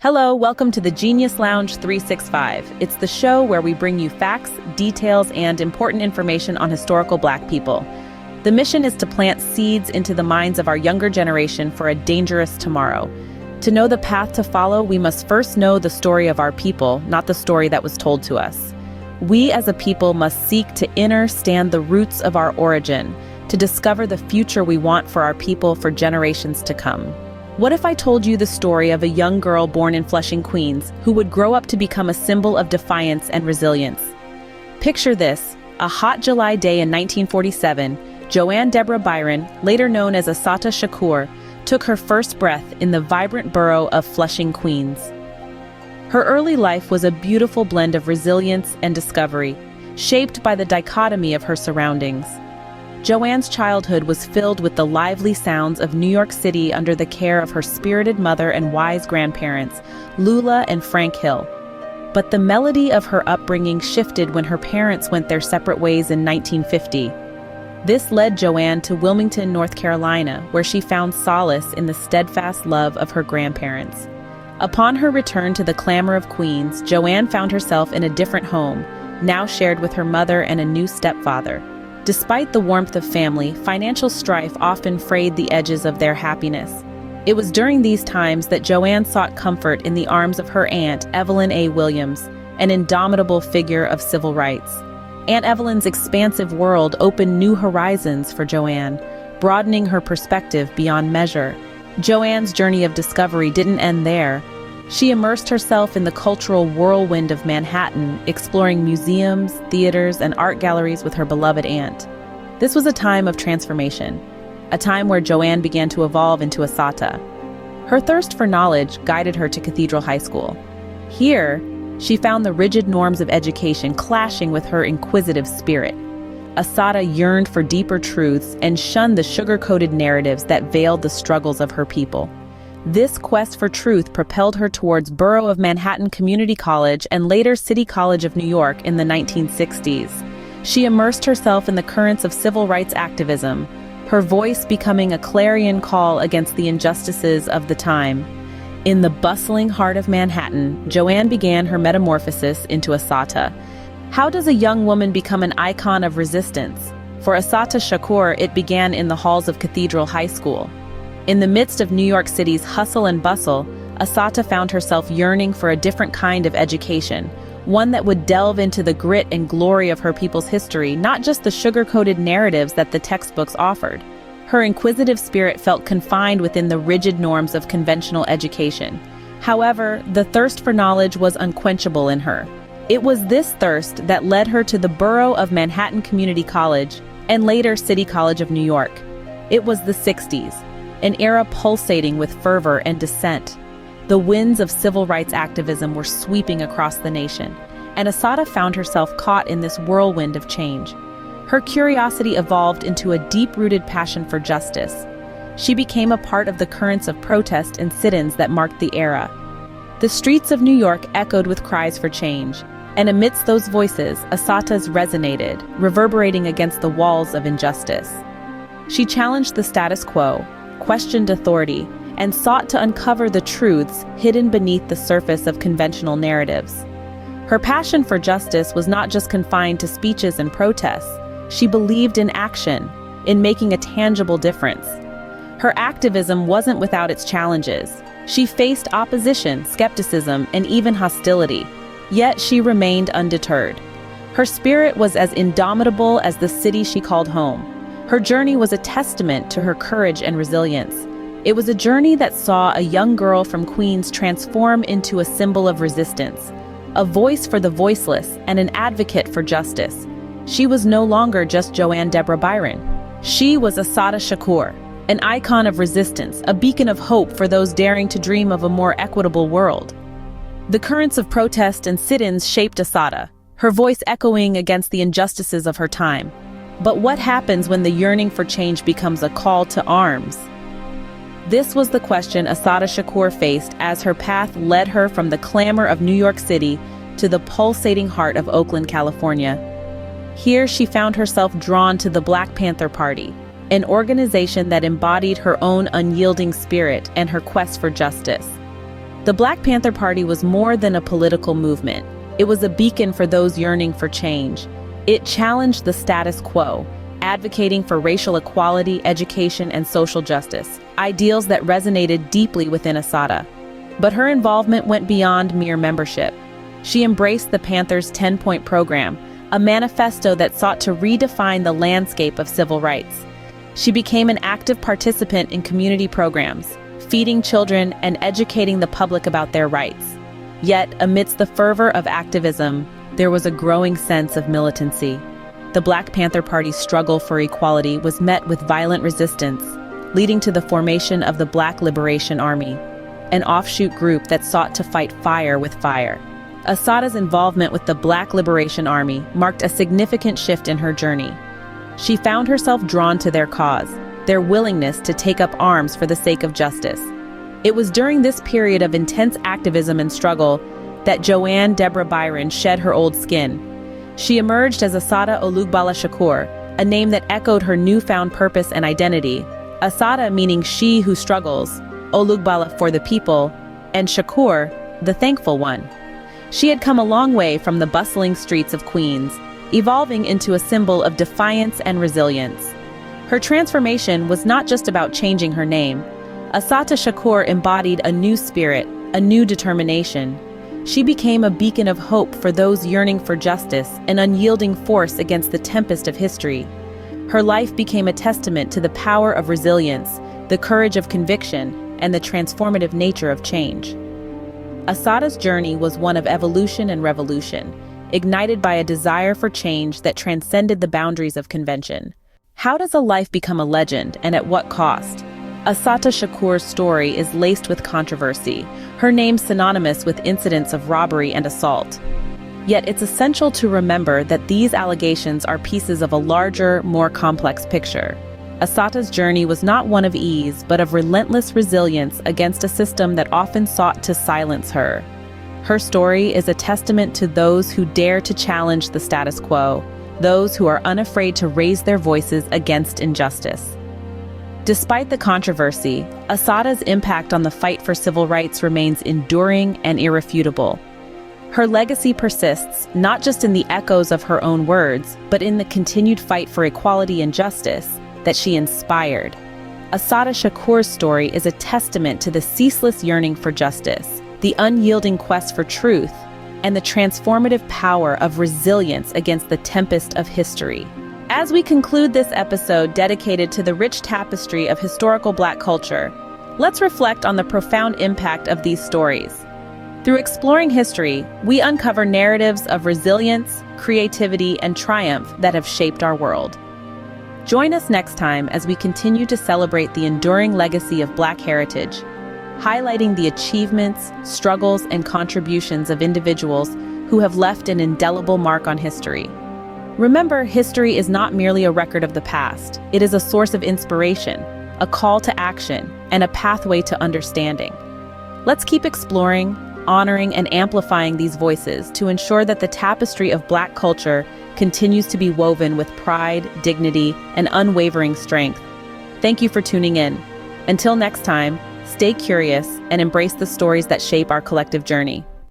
Hello, welcome to the Genius Lounge 365. It's the show where we bring you facts, details, and important information on historical Black people. The mission is to plant seeds into the minds of our younger generation for a dangerous tomorrow. To know the path to follow, we must first know the story of our people, not the story that was told to us. We as a people must seek to understand the roots of our origin, to discover the future we want for our people for generations to come. What if I told you the story of a young girl born in Flushing, Queens, who would grow up to become a symbol of defiance and resilience? Picture this: a hot July day in 1947, Joanne Deborah Byron, later known as Assata Shakur, took her first breath in the vibrant borough of Flushing, Queens. Her early life was a beautiful blend of resilience and discovery, shaped by the dichotomy of her surroundings. Joanne's childhood was filled with the lively sounds of New York City under the care of her spirited mother and wise grandparents, Lula and Frank Hill. But the melody of her upbringing shifted when her parents went their separate ways in 1950. This led Joanne to Wilmington, North Carolina, where she found solace in the steadfast love of her grandparents. Upon her return to the clamor of Queens, Joanne found herself in a different home, now shared with her mother and a new stepfather. Despite the warmth of family, financial strife often frayed the edges of their happiness. It was during these times that Joanne sought comfort in the arms of her aunt, Evelyn A. Williams, an indomitable figure of civil rights. Aunt Evelyn's expansive world opened new horizons for Joanne, broadening her perspective beyond measure. Joanne's journey of discovery didn't end there. She immersed herself in the cultural whirlwind of Manhattan, exploring museums, theaters, and art galleries with her beloved aunt. This was a time of transformation, a time where Joanne began to evolve into Assata. Her thirst for knowledge guided her to Cathedral High School. Here, she found the rigid norms of education clashing with her inquisitive spirit. Assata yearned for deeper truths and shunned the sugar-coated narratives that veiled the struggles of her people. This quest for truth propelled her towards Borough of Manhattan Community College and later City College of New York in the 1960s. She immersed herself in the currents of civil rights activism, her voice becoming a clarion call against the injustices of the time. In the bustling heart of Manhattan, Joanne began her metamorphosis into Assata. How does a young woman become an icon of resistance? For Assata Shakur, it began in the halls of Cathedral High School. In the midst of New York City's hustle and bustle, Assata found herself yearning for a different kind of education, one that would delve into the grit and glory of her people's history, not just the sugar-coated narratives that the textbooks offered. Her inquisitive spirit felt confined within the rigid norms of conventional education. However, the thirst for knowledge was unquenchable in her. It was this thirst that led her to the Borough of Manhattan Community College and later City College of New York. It was the 60s. An era pulsating with fervor and dissent. The winds of civil rights activism were sweeping across the nation, and Assata found herself caught in this whirlwind of change. Her curiosity evolved into a deep-rooted passion for justice. She became a part of the currents of protest and sit-ins that marked the era. The streets of New York echoed with cries for change, and amidst those voices, Assata's resonated, reverberating against the walls of injustice. She challenged the status quo, questioned authority, and sought to uncover the truths hidden beneath the surface of conventional narratives. Her passion for justice was not just confined to speeches and protests. She believed in action, in making a tangible difference. Her activism wasn't without its challenges. She faced opposition, skepticism, and even hostility, yet she remained undeterred. Her spirit was as indomitable as the city she called home. Her journey was a testament to her courage and resilience. It was a journey that saw a young girl from Queens transform into a symbol of resistance, a voice for the voiceless and an advocate for justice. She was no longer just Joanne Deborah Byron. She was Assata Shakur, an icon of resistance, a beacon of hope for those daring to dream of a more equitable world. The currents of protest and sit-ins shaped Assata, her voice echoing against the injustices of her time. But what happens when the yearning for change becomes a call to arms? This was the question Assata Shakur faced as her path led her from the clamor of New York City to the pulsating heart of Oakland, California. Here she found herself drawn to the Black Panther Party, an organization that embodied her own unyielding spirit and her quest for justice. The Black Panther Party was more than a political movement. It was a beacon for those yearning for change. It challenged the status quo, advocating for racial equality, education, and social justice, ideals that resonated deeply within Assata. But her involvement went beyond mere membership. She embraced the Panthers' 10-point program, a manifesto that sought to redefine the landscape of civil rights. She became an active participant in community programs, feeding children and educating the public about their rights. Yet, amidst the fervor of activism, there was a growing sense of militancy. The Black Panther Party's struggle for equality was met with violent resistance, leading to the formation of the Black Liberation Army, an offshoot group that sought to fight fire with fire. Assata's involvement with the Black Liberation Army marked a significant shift in her journey. She found herself drawn to their cause, their willingness to take up arms for the sake of justice. It was during this period of intense activism and struggle that Joanne Deborah Byron shed her old skin. She emerged as Assata Shakur, a name that echoed her newfound purpose and identity. Assata meaning she who struggles, Olugbala for the people, and Shakur, the thankful one. She had come a long way from the bustling streets of Queens, evolving into a symbol of defiance and resilience. Her transformation was not just about changing her name. Assata Shakur embodied a new spirit, a new determination. She became a beacon of hope for those yearning for justice, an unyielding force against the tempest of history. Her life became a testament to the power of resilience, the courage of conviction, and the transformative nature of change. Assata's journey was one of evolution and revolution, ignited by a desire for change that transcended the boundaries of convention. How does a life become a legend, and at what cost? Assata Shakur's story is laced with controversy, her name synonymous with incidents of robbery and assault. Yet it's essential to remember that these allegations are pieces of a larger, more complex picture. Assata's journey was not one of ease, but of relentless resilience against a system that often sought to silence her. Her story is a testament to those who dare to challenge the status quo, those who are unafraid to raise their voices against injustice. Despite the controversy, Assata's impact on the fight for civil rights remains enduring and irrefutable. Her legacy persists not just in the echoes of her own words, but in the continued fight for equality and justice that she inspired. Assata Shakur's story is a testament to the ceaseless yearning for justice, the unyielding quest for truth, and the transformative power of resilience against the tempest of history. As we conclude this episode dedicated to the rich tapestry of historical Black culture, let's reflect on the profound impact of these stories. Through exploring history, we uncover narratives of resilience, creativity, and triumph that have shaped our world. Join us next time as we continue to celebrate the enduring legacy of Black heritage, highlighting the achievements, struggles, and contributions of individuals who have left an indelible mark on history. Remember, history is not merely a record of the past. It is a source of inspiration, a call to action, and a pathway to understanding. Let's keep exploring, honoring, and amplifying these voices to ensure that the tapestry of Black culture continues to be woven with pride, dignity, and unwavering strength. Thank you for tuning in. Until next time, stay curious and embrace the stories that shape our collective journey.